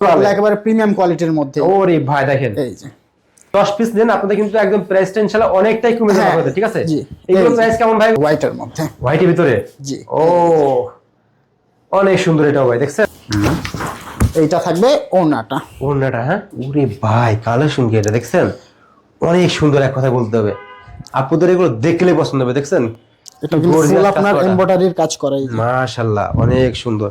একেবারে প্রিমিয়াম কোয়ালিটির মধ্যে। ওরে ভাই দেখেন, এই যে 10 পিস নেন আপনাদের কিন্তু একদম প্রাইসটা ইনশাআল্লাহ অনেকটাই কমে যাবে আপনাদের, ঠিক আছে? এগুলো প্রাইস কেমন ভাই? হোয়াইটের মধ্যে, হোয়াইটের ভিতরে। জি। ও অনেক সুন্দর এটাও ভাই, দেখছেন? এইটা থাকবে ওড়নাটা। ওড়নাটা, হ্যাঁ ওরে ভাই কালেকশন কি এটা দেখছেন? অনেক সুন্দর, এক কথা বলতে হবে আপনাদের এগুলো দেখলে পছন্দ হবে, দেখছেন? এটা কিন্তু ফুল আপনার এমব্রয়ডারির কাজ করা। মাশাআল্লাহ অনেক সুন্দর।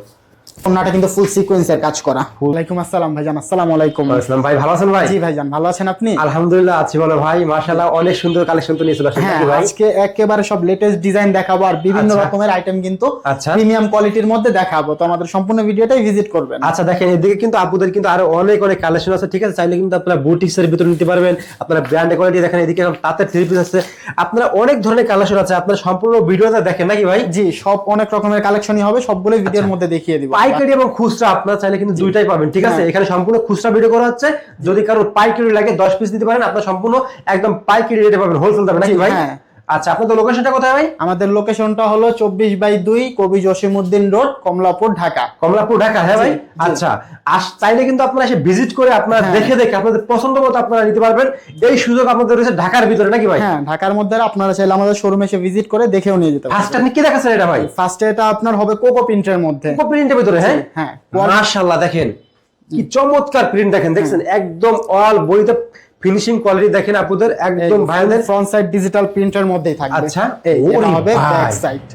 ওড়নাটা কিন্তু ফুল সিকোয়েন্সের কাজ করা। ওয়ালাইকুম আসসালাম ভাইজান। আসসালামু আলাইকুম। আসসালাম ভাই, ভালো আছেন ভাই? জি ভাইজান, ভালো আছেন আপনি? আলহামদুলিল্লাহ আছি ভালো ভাই, মাশাআল্লাহ অনেক সুন্দর কালেকশন তো নিয়ে চলে আসছেন নাকি ভাই? আজকে একেবারে সব লেটেস্ট ডিজাইন দেখাবো আর বিভিন্ন রকমের আইটেম কিন্তু আচ্ছা প্রিমিয়াম কোয়ালিটির মধ্যে দেখাবো। তো আমাদের সম্পূর্ণ ভিডিওটাই ভিজিট করবেন। আচ্ছা দেখেন, এদিকে কিন্তু আপুদের কিন্তু আরো অনেক অনেক কালেকশন আছে, ঠিক আছে? চাইলে কিন্তু আপনারা বুটিক্স এর ভিতরে নিতে পারবেন, আপনারা ব্র্যান্ড কোয়ালিটি দেখেন, এদিকে তাতে থ্রি পিস আছে, আপনারা অনেক ধরনের কালেকশন আছে, আপনারা সম্পূর্ণ ভিডিওটা দেখেন নাকি ভাই? জি, সব অনেক রকমের কালেকশনই হবে, সবগুলো ভিডিওর মধ্যে দেখিয়ে দিব। পাইকারি এবং খুচরা আপনারা চাইলে কিন্তু দুইটাই পাবেন, ঠিক আছে? এখানে সম্পূর্ণ খুচরা ভিডিও করা হচ্ছে, যদি কারো পাইকারি লাগে 10 পিস নিতে পারেন, আপনারা সম্পূর্ণ একদম পাইকারি রেটে পাবেন, হোলসেল দামে নাকি ভাই? আচ্ছা আপনাদের লোকেশনটা কোথায় ভাই? আমাদের লোকেশনটা হলো 24/2 কবি জসিমউদ্দিন রোড, কমলাপুর, ঢাকা। কমলাপুর, ঢাকা, হ্যাঁ ভাই। আচ্ছা চাইলে কিন্তু আপনারা এসে ভিজিট করে আপনারা দেখে দেখে আপনাদের পছন্দ মতো আপনারা নিতে পারবেন, এই সুযোগ আপনাদের রয়েছে ঢাকার ভিতরে নাকি ভাই? হ্যাঁ, ঢাকার মধ্যে আপনারা চাইলে আমাদের শোরুমে এসে ভিজিট করে দেখেও নিয়ে যেতে পারবেন। ফার্স্ট আপনি কি দেখাচ্ছেন এটা ভাই? ফার্স্টে এটা আপনার হবে কোকো প্রিন্টের মধ্যে। কোকো প্রিন্টের ভিতরে, হ্যাঁ হ্যাঁ মাশাআল্লাহ দেখেন কি চমৎকার প্রিন্ট, দেখেন দেখছেন একদম অল বডিতে ফিনিশিং কোয়ালিটি দেখেন আপনাদের একদম ভাইরাল ফ্রন্ট সাইড ডিজিটাল প্রিন্টের মধ্যেই থাকবে। আচ্ছা এটা হবে ব্যাক সাইড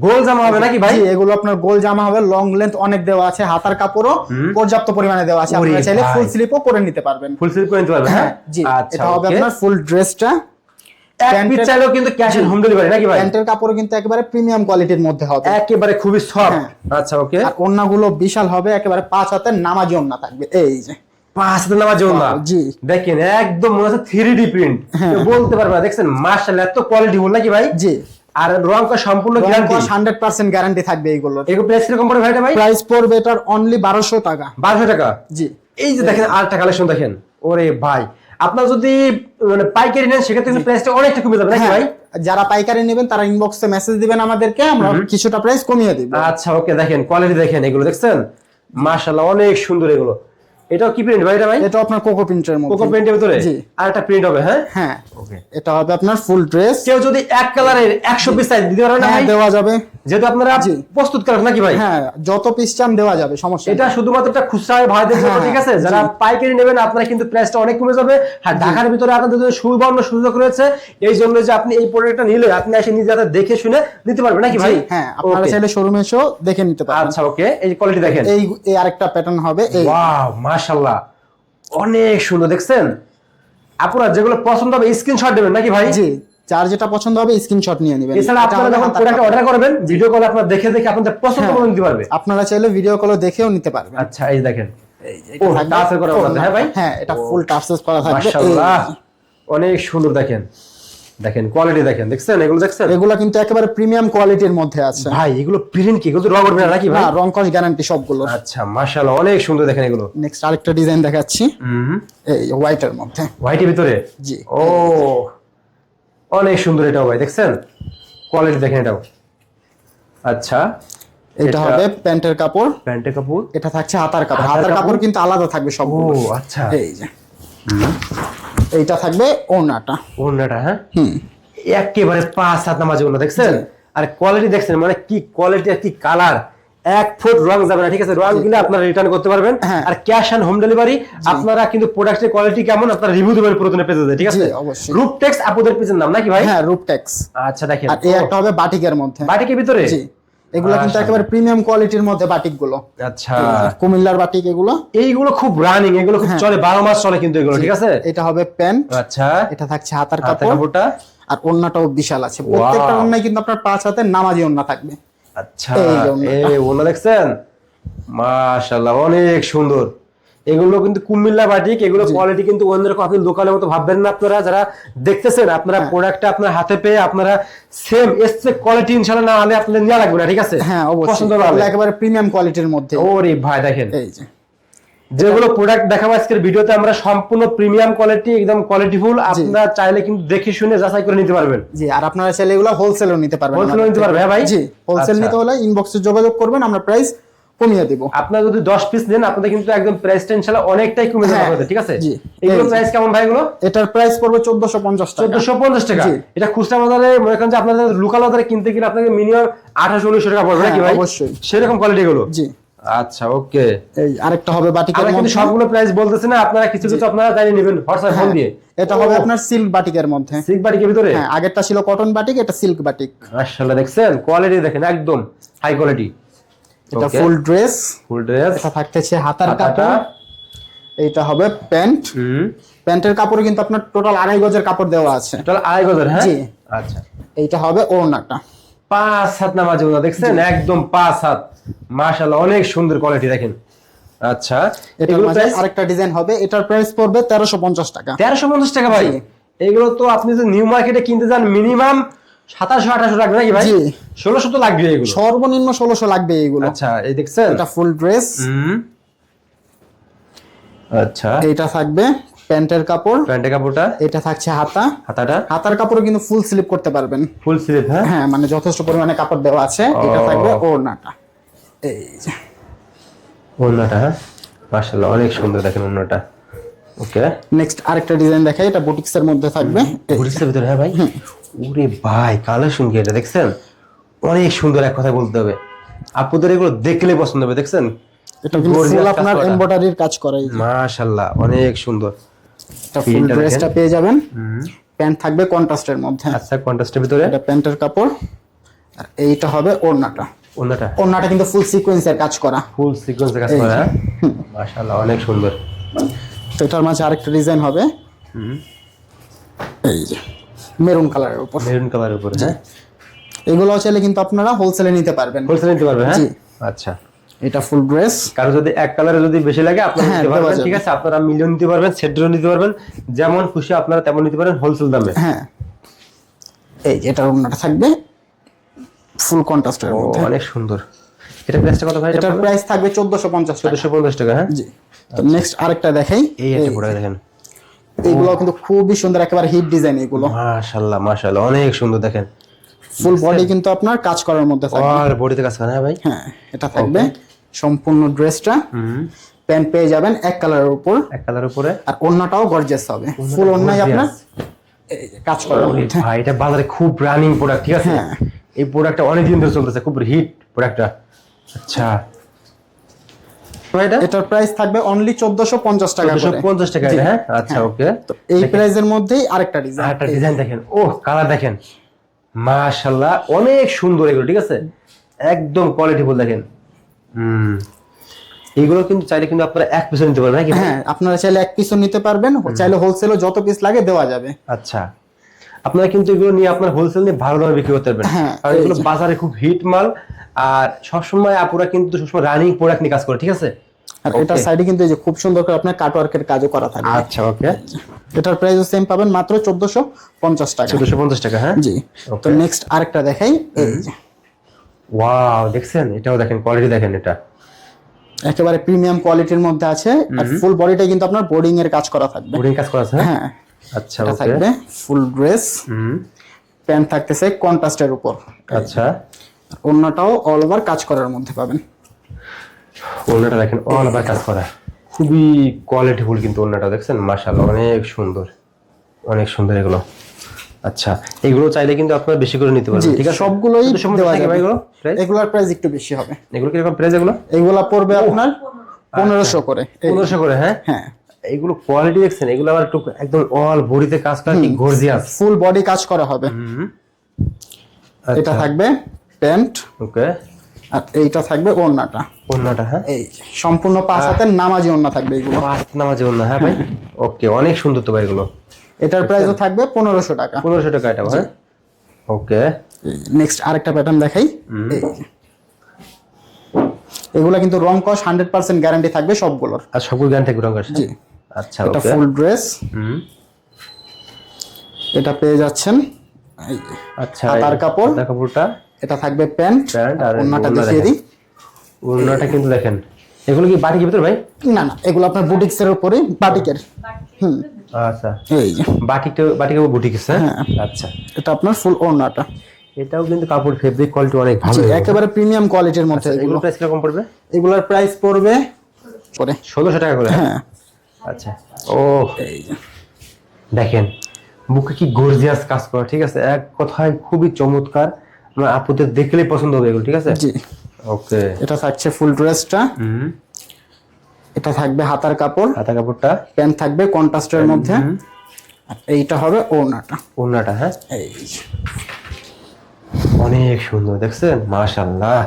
গোল জামা হবে নাকি ভাই? এগুলো আপনার গোল জামা হবে, লং লেন্থ অনেক দেওয়া আছে, হাতার কাপড়ও পর্যাপ্ত পরিমাণে দেওয়া আছে, আপনারা চাইলে ফুল স্লিপও করে নিতে পারবেন। ফুল স্লিপ করে নিতে পারবেন, হ্যাঁ জি। এটা হবে আপনার ফুল ড্রেসটা, এক পিস চাইলেও কিন্তু ক্যাশ অন হোম ডেলিভারি নাকি ভাই? প্যান্টের কাপড় কিন্তু একেবারে প্রিমিয়াম কোয়ালিটির মধ্যে হবে, একেবারে খুবই সফট। আচ্ছা ওকে। আর ওড়নাগুলো বিশাল হবে, একেবারে 5 হাতের নামাজি ওড়না থাকবে। এই যে 5 হাতের নামাজি ওড়না, জি দেখেন একদম মনে হচ্ছে 3D প্রিন্ট, বলতে পারবে না, দেখছেন মাশাআল্লাহ এত কোয়ালিটি ফুল নাকি ভাই? জি। আর রং কা সম্পূর্ণ গ্যারান্টি, 100% গ্যারান্টি থাকবে এইগুলোর। এগুলো প্রাইস কিরকম পড়বে ভাই? প্রাইস পড়বে এটার অনলি 1200 টাকা। 1200 টাকা, জি। এই যে দেখেন আরেকটা কালেকশন দেখেন, ওরে ভাই আপনারা যদি মানে পাইকারি নেন সেক্ষেত্রে কিন্তু প্রাইসটা অনেকটা কমে যাবে নাকি ভাই? যারা পাইকারি নেবেন তারা ইনবক্সে মেসেজ দিবেন আমাদেরকে, আমরা কিছুটা প্রাইস কমিয়ে দিব। আচ্ছা ওকে, দেখেন কোয়ালিটি দেখেন, এগুলো দেখছেন মাশাআল্লাহ অনেক সুন্দর এগুলো। এটাও কি প্রিন্ট ভাই এটা ভাই? এটা আপনার কোকো প্রিন্টের মধ্যে। কোকো প্রিন্টের ভিতরে, জি। আর একটা প্রিন্ট হবে, হ্যাঁ হ্যাঁ ওকে। এটা হবে আপনার ফুল ড্রেস। কেউ যদি এক কালারের 100 পিস চাই দিতে পারবেন না ভাই? দেওয়া যাবে, যেহেতু আপনারা প্রস্তুত করেন নাকি ভাই? হ্যাঁ যত পিস চান দেওয়া যাবে, সমস্যা এটা শুধুমাত্র একটা খুচরা ভাইদের জন্য, ঠিক আছে? যারা পাইকারি নেবেন আপনারা কিন্তু প্রাইসটা অনেক কমে যাবে। আর ঢাকার ভিতরে আপনাদের জন্য সুবর্ণ সুযোগ রয়েছে, এই জন্য যে আপনি এই প্রোডাক্টটা নিলে আপনি এসে নিজে হাতে দেখে শুনে নিতে পারবেন নাকি ভাই? হ্যাঁ আপনারা চাইলে শোরুমে এসেও দেখে নিতে পারবেন। আচ্ছা ওকে, এই কোয়ালিটি দেখেন, এই আরেকটা প্যাটার্ন হবে। ওয়াও মাশাআল্লাহ অনেক সুন্দর, দেখছেন? আপনারা যেগুলো পছন্দ হবে স্ক্রিনশট দেবেন নাকি ভাই? জি, যার যেটা পছন্দ হবে স্ক্রিনশট নিয়ে নেবেন। এছাড়া আপনারা যখন প্রোডাক্ট অর্ডার করবেন ভিডিও কলে আপনারা দেখে দেখে আপনাদের পছন্দ মতো নিতে পারবে। আপনারা চাইলে ভিডিও কলে দেখেও নিতে পারবেন। আচ্ছা এই দেখেন, ও টাচ করা আছে, হ্যাঁ ভাই? হ্যাঁ এটা ফুল টাচেস করা থাকবে। মাশাআল্লাহ অনেক সুন্দর, দেখেন দেখেন কোয়ালিটি দেখেন, দেখছেন এগুলো দেখছেন? এগুলো কিন্তু একেবারে প্রিমিয়াম কোয়ালিটির মধ্যে আছে ভাই। এগুলো প্রিন্ট কি, এগুলো রং করবে না নাকি ভাই? না, রং কস গ্যারান্টি সবগুলো। আচ্ছা মাশাআল্লাহ অনেক সুন্দর, দেখেন এগুলো। নেক্সট আরেকটা ডিজাইন দেখাচ্ছি, এই হোয়াইটের মধ্যে। হোয়াইটের ভিতরে, জি। ও অনেক সুন্দর এটাও ভাই, দেখছেন কোয়ালিটি দেখেন এটাও। আচ্ছা এটা হবে প্যান্টের কাপড়, প্যান্টের কাপড়। এটা থাকছে হাতার কাপড়, হাতার কাপড় কিন্তু আলাদা থাকবে সবগুলো। ও আচ্ছা, এই যে এইটা থাকবে ওড়নাটা। ওড়নাটা, হ্যাঁ একেবারে 5 হাত নামাজি ওড়না, দেখছেন? আর কোয়ালিটি দেখছেন, মানে কি কোয়ালিটি আর কি কালার, 1 ফুট রং যাবে না, ঠিক আছে? রং গেলে আপনারা রিটার্ন করতে পারবেন। আর ক্যাশ অন হোম ডেলিভারি, আপনারা কিন্তু প্রোডাক্টের কোয়ালিটি কেমন আপনারা রিভিউ দিবেন প্রথমে পেজে, ঠিক আছে? অবশ্যই। রূপটেক্স আপনাদের পেজের নাম নাকি ভাই? হ্যাঁ রূপটেক্স। আচ্ছা দেখেন, আর এই একটা হবে বাটিকের মধ্যে। বাটিকের ভিতরে, জি। এগুলো কিন্তু একেবারে প্রিমিয়াম কোয়ালিটির মধ্যে বাটিক গুলো। আচ্ছা কুমিল্লার বাটিক এগুলো। এইগুলো খুব রানিং, এগুলো খুব চলে, 12 মাস চলে কিন্তু এগুলো, ঠিক আছে? এটা হবে প্যান্ট। আচ্ছা এটা থাকছে হাতার কাপড়টা, আর ওড়নাটাও বিশাল আছে। প্রত্যেকটা ওড়নায় কিন্তু আপনার 5 হাতের নামাজি ওড়না থাকবে। আচ্ছা এই ওড়না দেখছেন মাশাআল্লাহ অনেক সুন্দর। এগুলো কিন্তু কুমিল্লা বাটিক, এগুলো কোয়ালিটি কিন্তু অন্যরকম, আপনি লোকালের মতো ভাববেন না। আপনারা যারা দেখতেছেন আপনারা প্রোডাক্টটা আপনার হাতে পেয়ে আপনারা সেম এসে কোয়ালিটি ইনশাআল্লাহ না হলে আপনাদের নেওয়া লাগবে না, ঠিক আছে? হ্যাঁ অবশ্যই, পছন্দ হবে একেবারে প্রিমিয়াম কোয়ালিটির মধ্যে। ওরে ভাই দেখেন, এই যে যেগুলো প্রোডাক্ট দেখাবো আজকের ভিডিওতে আমরা সম্পূর্ণ প্রিমিয়াম কোয়ালিটি, একদম কোয়ালিটিফুল। আপনারা চাইলে কিন্তু দেখে শুনে যাচাই করে নিতে পারবেন। জি। আর আপনারা চাইলে এগুলো হোলসেলও নিতে পারবেন। হোলসেলও নিতে পারবে, হ্যাঁ ভাই? জি। হোলসেল নিতে হলে ইনবক্সে যোগাযোগ করবেন, আমরা প্রাইস কমিয়ে দিব। আপনারা যদি 10 পিস নেন আপনাদের কিন্তু একদম প্রাইসটা ইনশাআল্লাহ অনেকটাই কমে যাবে হ্যাঁ, আপনাদের, ঠিক আছে? জি। এগুলো প্রাইস কেমন ভাই এগুলো? এটার প্রাইস পড়বে 1450 টাকা। 1450 টাকা। জি। এটা খুচরা বাজারে মনে করেন যে আপনাদের লোকাল বাজারে কিনতে গেলে আপনাকে মিনিমাম 2800-1900 টাকা পড়বে নাকি ভাই? অবশ্যই। সেরকম কোয়ালিটি গুলো। জি। আচ্ছা, ওকে। এই আরেকটা হবে বাটিকের আমরা কিন্তু মধ্যে। সবগুলো প্রাইস বলতেছি না, আপনারা কিছু কিছু আপনারা জানিয়ে নেবেন হোয়াটসঅ্যাপ ফোন দিয়ে। এটা হবে আপনার সিল্ক বাটিকের মধ্যে। সিল্ক বাটিকের ভিতরে? হ্যাঁ, আগেরটা ছিল কটন বাটিক, এটা সিল্ক বাটিক। মাশাআল্লাহ, দেখছেন কোয়ালিটি দেখেন একদম হাই কোয়ালিটি। এটা ফুল ড্রেস। ফুল ড্রেস। এটা থাকতেছে হাতার কাপড়। এইটা হবে প্যান্ট। প্যান্টের কাপড়ে কিন্তু আপনার টোটাল 2.5 গজের কাপড় দেওয়া আছে। টোটাল 2.5 গজের, হ্যাঁ? জি। আচ্ছা। এইটা হবে ওড়নাটা। 5 হাত নামাজ ওড়না, দেখছেন একদম 5 হাত। মাশাআল্লাহ, অনেক সুন্দর কোয়ালিটি দেখেন। আচ্ছা, এটার মাঝে আরেকটা ডিজাইন হবে, এটার প্রাইস পড়বে 1350 টাকা। 1350 টাকা ভাই? এগুলো তো আপনি যদি নিউ মার্কেটে কিনতে যান মিনিমাম 2700-2800 লাগবে নাকি ভাই? জি। 1600 তো লাগবে এগুলো। সর্বনিম্ন 1600 লাগবে এগুলো। আচ্ছা, এই দেখছেন এটা ফুল ড্রেস। আচ্ছা, এইটা থাকবে প্যান্টের কাপড়। প্যান্টের কাপড়টা? এটা থাকছে হাতা। হাতাটা? হাতার কাপড়ে কিন্তু ফুল স্লিপ করতে পারবেন। ফুল স্লিভ, হ্যাঁ? হ্যাঁ, মানে যথেষ্ট পরিমাণে কাপড় দেওয়া আছে। এটা থাকবে ওড়নাটা। এই যে ওড়নাটা, হ্যাঁ? মাশাআল্লাহ, অনেক সুন্দর দেখেন ওড়নাটা। ওকে। নেক্সট আরেকটা ডিজাইন দেখাই, এটা বুটিক্সের মধ্যে থাকবে। বুটিক্সের ভিতরে, হ্যাঁ ভাই? ওরে ভাই, কালেকশন কি এটা দেখছেন? অনেক সুন্দর, এক কথা বলতে হবে। আপুদের এগুলো দেখলে পছন্দ হবে, দেখছেন? এটা কিন্তু ফুল আপনার এমব্রয়ডারির কাজ করা। এই যে মাশাআল্লাহ, অনেক সুন্দর। এটা ফুল ড্রেসটা পেয়ে যাবেন। প্যান্ট থাকবে কন্ট্রাস্টের মধ্যে। আচ্ছা, কন্ট্রাস্টের ভিতরে? এটা প্যান্টের কাপড়। আর এইটা হবে ওড়নাটা। ওড়নাটা? ওড়নাটা কিন্তু ফুল সিকোয়েন্সের কাজ করা। ফুল সিকোয়েন্সের কাজ করা, হ্যাঁ? মাশাআল্লাহ, অনেক সুন্দর। তো এটার মাঝে আরেকটা ডিজাইন হবে, এই যে মেরুন কালারের উপর। মেরুন কালারের উপর, হ্যাঁ? এগুলো চাইলে কিন্তু আপনারা হোলসেলে নিতে পারবেন। হোলসেলে নিতে পারবে, হ্যাঁ? জি। আচ্ছা। এটা ফুল ড্রেস। কারো যদি এক কালারে যদি বেশি লাগে আপনারা নিতে পারবেন, ঠিক আছে? আপনারা মিলিয়ন নিতে পারবেন, সেটও নিতে পারবেন, যেমন খুশি আপনারা তেমন নিতে পারেন হোলসেল দামে। হ্যাঁ, এই যে এটার ওড়নাটা থাকবে ফুল কন্ট্রাস্টের মধ্যে। অনেক সুন্দর। এটা প্রাইসটা কত ভাই? এটার প্রাইস থাকবে 1450 টাকা। 1450 টাকা, হ্যাঁ? জি। তো নেক্সট আরেকটা দেখাই। এই একটা প্রোডাক্ট দেখেন, এইগুলো কিন্তু খুবই সুন্দর, একেবারে হিট ডিজাইন এগুলো। মাশাআল্লাহ মাশাআল্লাহ, অনেক সুন্দর দেখেন। ফুল বডি কিন্তু আপনার কাজ করার মধ্যে থাকবে। আর বডিতে কাজ করে, হ্যাঁ ভাই? হ্যাঁ, এটা থাকবে সম্পূর্ণ ড্রেসটা। প্যান্ট পেয়ে যাবেন এক কালারের উপর। এক কালারের উপরে। আর ওড়নাটাও গর্জিয়াস হবে। ফুল ওড়নাই আপনার এই যে কাজ করার মধ্যে। ভাই, এটা বাজারে খুব রানিং প্রোডাক্ট, ঠিক আছে? হ্যাঁ। এই প্রোডাক্টটা অনেক দিন ধরে চলতেছে, খুব হিট প্রোডাক্টটা। আচ্ছা, এটার প্রাইস থাকবে অনলি 1450 টাকা করে। 1450 টাকা, হ্যাঁ? আচ্ছা, ওকে। তো এই প্রাইসের মধ্যেই আরেকটা ডিজাইন। আরেকটা ডিজাইন দেখেন, ওহ কালার দেখেন, মাশাআল্লাহ, অনেক সুন্দর এগুলো, ঠিক আছে? একদম কোয়ালিটিফুল দেখেন। এগুলো কিন্তু চাইলে কিন্তু আপনারা এক পিস নিতে পারবেন নাকি? হ্যাঁ, আপনারা চাইলে এক পিসও নিতে পারবেন, চাইলে হোলসেলও যত পিস লাগে দেওয়া যাবে। আচ্ছা, আপনারা কিন্তু এগুলো নিয়ে আপনার হোলসেল নিয়ে ভালো দামে বিক্রি করতে পারবেন। হ্যাঁ, কারণ এগুলো বাজারে খুব হিট মাল, আর সবসময় আপুরা কিন্তু সবসময় রানিং প্রোডাক্ট নিয়ে কাজ করে, ঠিক আছে? আর এটার সাইডে কিন্তু এই যে খুব সুন্দর করে আপনার কাটওয়ার্কের কাজও করা থাকবে। আচ্ছা, ওকে। এটার প্রাইসও সেম পাবেন, মাত্র 1450 টাকা। 1450 টাকা, হ্যাঁ? জি। তো নেক্সট আরেকটা দেখাই, এই যে ওয়াও, দেখছেন? এটাও দেখেন, কোয়ালিটি দেখেন, এটা একেবারে প্রিমিয়াম কোয়ালিটির মধ্যে আছে। আর ফুল বডিটা কিন্তু আপনার বোর্ডিং এর কাজ করা থাকবে। বোর্ডিং কাজ করা আছে, হ্যাঁ। আচ্ছা, এটা ওকে। থাকবে ফুল ড্রেস। প্যান্ট থাকতেছে কন্ট্রাস্টের উপর। আচ্ছা, ওড়নাটাও অল ওভার কাজ করার মধ্যে পাবেন। ওড়নাটা দেখেন, অল ওভার কাজ করা, খুবই কোয়ালিটিফুল কিন্তু ওড়নাটা, দেখছেন? মাশাআল্লাহ, অনেক সুন্দর, অনেক সুন্দর এগুলো। আচ্ছা, এগুলো চাইলে কিন্তু আপনারা বেশি করে নিতে পারবেন, ঠিক আছে? সবগুলোই দেওয়া যাবে। এগুলো প্রাইস? এগুলোর প্রাইস একটু বেশি হবে। এগুলো কিরকম প্রাইস? এগুলা পড়বে আপনার 1500 করে। 1500 করে, হ্যাঁ? হ্যাঁ। এগুলো কোয়ালিটি দেখছেন, এগুলো আবার একটু একদম অল বডিতে কাজ করা, কি গর্জিয়াস, ফুল বডি কাজ করা হবে। এটা থাকবে প্যান্ট, ওকে। আর এইটা থাকবে ওড়নাটা। ওড়নাটা, হ্যাঁ? এই সম্পূর্ণ 5 হাতের নামাজি ওড়না থাকবে এগুলো। পাঁচ নামাজে ওড়না, হ্যাঁ ভাই? ওকে, অনেক সুন্দর তো ভাই এগুলো। এটার প্রাইসও থাকবে 1500 টাকা। 1500 টাকা এটা, হ্যাঁ? ওকে। নেক্সট আরেকটা প্যাটার্ন দেখাই। এই এগুলা কিন্তু রং কস 100% গ্যারান্টি থাকবে সবগুলোর। আর সবগুলো গ্যারান্টি থাকবে, রং কস? জি। আচ্ছা, এটা ওকে। ফুল ড্রেস। এটা পেয়ে যাচ্ছেন। আচ্ছা, হাতার কাপড়। হাতার কাপড়টা। এটা থাকবে প্যান্ট। আর ওড়নাটা দেখিয়ে দিই। ওড়নাটা কিন্তু দেখেন, এগুলো কি বাটিকের ভিতর ভাই? না না, এগুলো আপনার বুটিক্স এর উপরে, বাটিকের। আচ্ছা, এই যে বাটিকের বুটিক আছে, হ্যাঁ? আচ্ছা, এটা আপনার ফুল ওড়নাটা। এটাও কিন্তু কাপড় ফেব্রিক কোয়ালিটি অনেক ভালো, একেবারে প্রিমিয়াম কোয়ালিটির মধ্যে এগুলো। এগুলো প্রাইস কিরকম পড়বে? এগুলোর প্রাইস পড়বে করে 1600 টাকা করে। হ্যাঁ আচ্ছা, ও দেখেন বুকে কি গর্জিয়াস কাজ করা, ঠিক আছে, এক কথায় খুবই চমৎকার, আমরা আপুদের দেখলেই পছন্দ হবে এগুলো, ঠিক আছে। জি, ওকে, এটা থাকছে ফুল ড্রেসটা, এটা থাকবে হাতার কাপড়, হাতা কাপড়টা, প্যান্ট থাকবে কন্ট্রাস্টের মধ্যে, আর এইটা হবে ওড়নাটা। ওড়নাটা, হ্যাঁ এই অনেক সুন্দর, দেখছেন, মাশাআল্লাহ,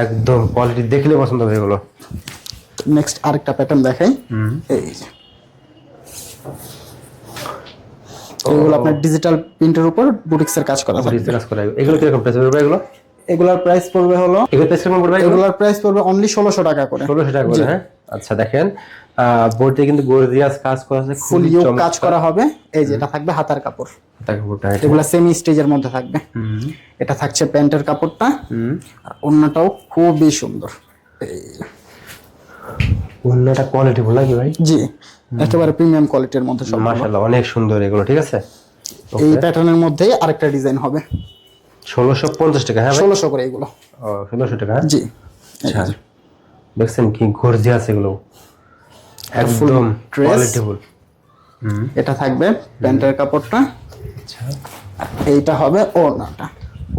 একদম কোয়ালিটি দেখলে পছন্দ হবে এগুলো। নেক্সট আরেকটা প্যাটার্ন দেখাই। এই যে এগুলো আপনার ডিজিটাল প্রিন্টের উপর বুটিক্সের কাজ করা থাকবে। কাজ করা, এগুলো কিরকম প্রাইস পড়বে? এগুলো এগুলার প্রাইস পড়বে হলো, এগুলো প্রাইস কিরকম পড়বে? এগুলার প্রাইস পড়বে অনলি 1600 টাকা করে। 1600 টাকা করে, হ্যাঁ। আচ্ছা দেখেন বোর্ডে কিন্তু গর্জিয়াস কাজ করা আছে, ফুল ইয়োক কাজ করা হবে। এই যে এটা থাকবে হাতার কাপড়, হাতা কাপড়টা, এগুলা সেমি স্টেজের মধ্যে থাকবে। এটা থাকছে প্যান্টের কাপড়টা, আর ওড়নাটাও খুবই সুন্দর। ওড়নাটা কোয়ালিটি ভালো নাকি ভাই? জি, একেবারে প্রিমিয়াম কোয়ালিটির মধ্যে সব। মাশাআল্লাহ, অনেক সুন্দর এগুলো, ঠিক আছে। এই প্যাটার্নের মধ্যেই আরেকটা ডিজাইন হবে। 1650 টাকা, হ্যাঁ ভাই? 1600 করে এগুলো। ও 1600 টাকা, হ্যাঁ? জি, আচ্ছা, দেখছেন কি গর্জিয়াস এগুলো, একদম কোয়ালিটিফুল। এটা থাকবে প্যান্টের কাপড়টা, আচ্ছা, এইটা হবে ওড়নাটা।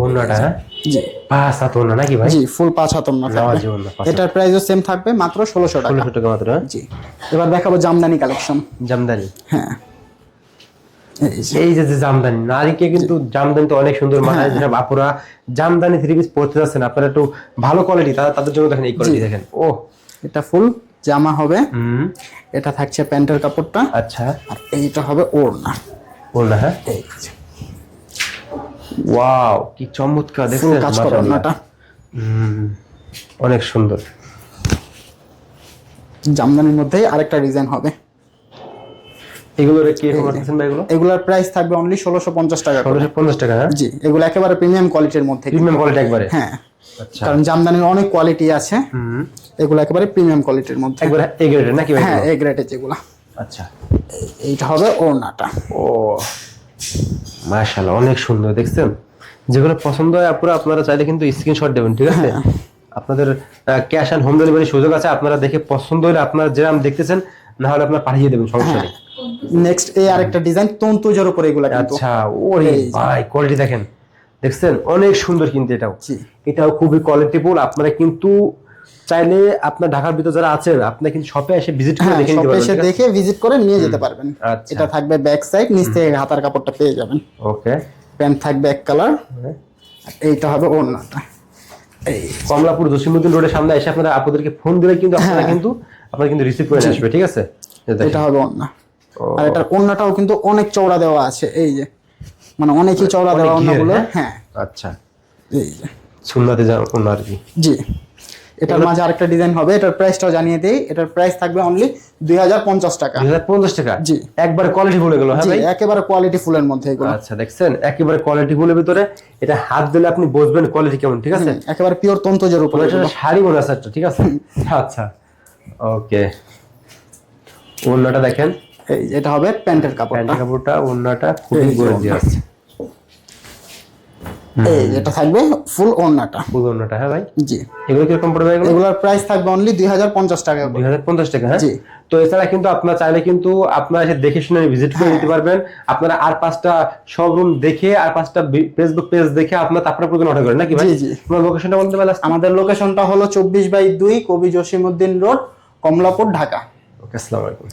ওড়নাটা, হ্যাঁ? জি, 5 হাত ওড়না নাকি ভাই? জি, ফুল 5 হাত ওড়না থাকবে। নামাজি ওড়না, 5 হাত। এটার প্রাইসও সেম থাকবে, মাত্র 1600 টাকা। 1600 টাকা মাত্র, হ্যাঁ? জি, এবার দেখাবো জামদানি কালেকশন। জামদানি, হ্যাঁ, এই যে এই যে যে জামদানি, নারীকে কিন্তু জামদানি তো অনেক সুন্দর মানায়। যেটা আপুরা জামদানি 3 পিস পরতে যাচ্ছেন, আপনারা একটু ভালো কোয়ালিটি, তাদের জন্য দেখেন এই কোয়ালিটি, দেখেন, ও এটা ফুল জামা হবে। এটা থাকছে প্যান্টের কাপড়টা, আচ্ছা, আর এইটা হবে ওড়না। ওড়না, হ্যাঁ? এই যে ওয়াও, কি চমৎকার, ফুল দেখছেন, কাজ করা ওড়নাটা। অনেক সুন্দর। জামদানির মধ্যেই আরেকটা ডিজাইন হবে। এগুলোর কি রকম রাখছেন ভাই? এগুলো এগুলোর প্রাইস থাকবে অনলি 1650 টাকা করে। 1650 টাকা, হ্যাঁ? জি, এগুলো একেবারে প্রিমিয়াম কোয়ালিটির মধ্যে। প্রিমিয়াম কোয়ালিটি একবারে, হ্যাঁ, আচ্ছা, কারণ জামদানির অনেক কোয়ালিটি আছে, এগুলো একেবারে প্রিমিয়াম কোয়ালিটির মধ্যে। একবারে এ গ্রেডের নাকি ভাই? হ্যাঁ, এ গ্রেডের যেগুলো। আচ্ছা, এইটা হবে ওড়নাটা। ও মাশাআল্লাহ, অনেক সুন্দর, দেখছেন। যেগুলো পছন্দ হয় আপুরা, আপনারা চাইলে কিন্তু স্ক্রিনশট দেবেন, ঠিক আছে। আপনাদের ক্যাশ অন হোম ডেলিভারি সুযোগ আছে, আপনারা দেখে পছন্দ হলে আপনারা যেরকম দেখতেছেন, না হলে আপনারা পাঠিয়ে দেবেন, সমস্যা নেই। নেক্সট এই আরেকটা ডিজাইন তন্তুজের উপরে এগুলা কিন্তু। আচ্ছা, ওরে ভাই কোয়ালিটি দেখেন, দেখছেন, অনেক সুন্দর কিন্তু এটাও। জি, এটাও খুবই কোয়ালিটিফুল। আপনারা কিন্তু চাইলে আপনার ঢাকার ভিতরে যারা আছেন, আপনি কিন্তু শপে এসে ভিজিট করে দেখে নিতে শপে পারবেন, এসে দেখে ভিজিট করে নিয়ে যেতে পারবেন। আচ্ছা, এটা থাকবে ব্যাক সাইড, নিচ থেকে হাতার কাপড়টা পেয়ে যাবেন। ওকে, প্যান্ট থাকবে এক কালার, এইটা হবে ওড়নাটা। এই কমলাপুর জসিমউদ্দিন রোডের সামনে এসে আপনারা আপুদেরকে ফোন দিলে কিন্তু আপনারা কিন্তু রিসিভ করে আসবে, ঠিক আছে। এটা হবে ওড়না, আর এটার ওড়নাটাও কিন্তু অনেক চওড়া দেওয়া আছে। এই যে মানে অনেকই চওড়া দেওয়া ওড়নাগুলো। হ্যাঁ, আচ্ছা, এই যে সুন্নাতে যা ওড়না আর কি। জি, এটার মাঝে আরেকটা ডিজাইন হবে। এটার প্রাইসটাও জানিয়ে দেই। এটার প্রাইস থাকবে অনলি 2050 টাকা। 2050 টাকা, জি, একবারে কোয়ালিটি ফুল এগুলো, হ্যাঁ জি, ভাই? একেবারে কোয়ালিটি ফুলের মধ্যে এগুলো। আচ্ছা, দেখছেন, একেবারে কোয়ালিটি ফুলের ভিতরে, এটা হাত দিলে আপনি বুঝবেন কোয়ালিটি কেমন, ঠিক আছে। একেবারে পিওর তন্তুজের উপরে এটা শাড়ি মনে আছে একটা, ঠিক আছে। আচ্ছা, ওকে, ওড়নাটা দেখেন, এই এটা হবে প্যান্টের কাপড়। প্যান্টের কাপড়টা, ওড়নাটা খুবই গর্জিয়াস। এই এটা থাকবে ফুল ওড়নাটা। ফুল ওড়নাটা, হ্যাঁ ভাই? জি, এগুলো কিরকম পড়বে? এগুলোর প্রাইস থাকবে অনলি 2050 টাকা করে। 2050 টাকা, হ্যাঁ? জি। তো এছাড়া কিন্তু আপনারা চাইলে কিন্তু আপনারা এসে দেখে শুনে ভিজিট করে নিতে পারবেন। আপনারা আর 5টা শোরুম দেখে, আর 5টা ফেসবুক পেজ দেখে আপনারা তারপরে প্রয়োজন অর্ডার করেন নাকি ভাই? জি, জি। তোমার লোকেশনটা বলতে পারলে? আমাদের লোকেশনটা হলো 24/2 কবি জসিমউদ্দিন রোড, কমলাপুর, ঢাকা। ওকে, আসসালামু আলাইকুম।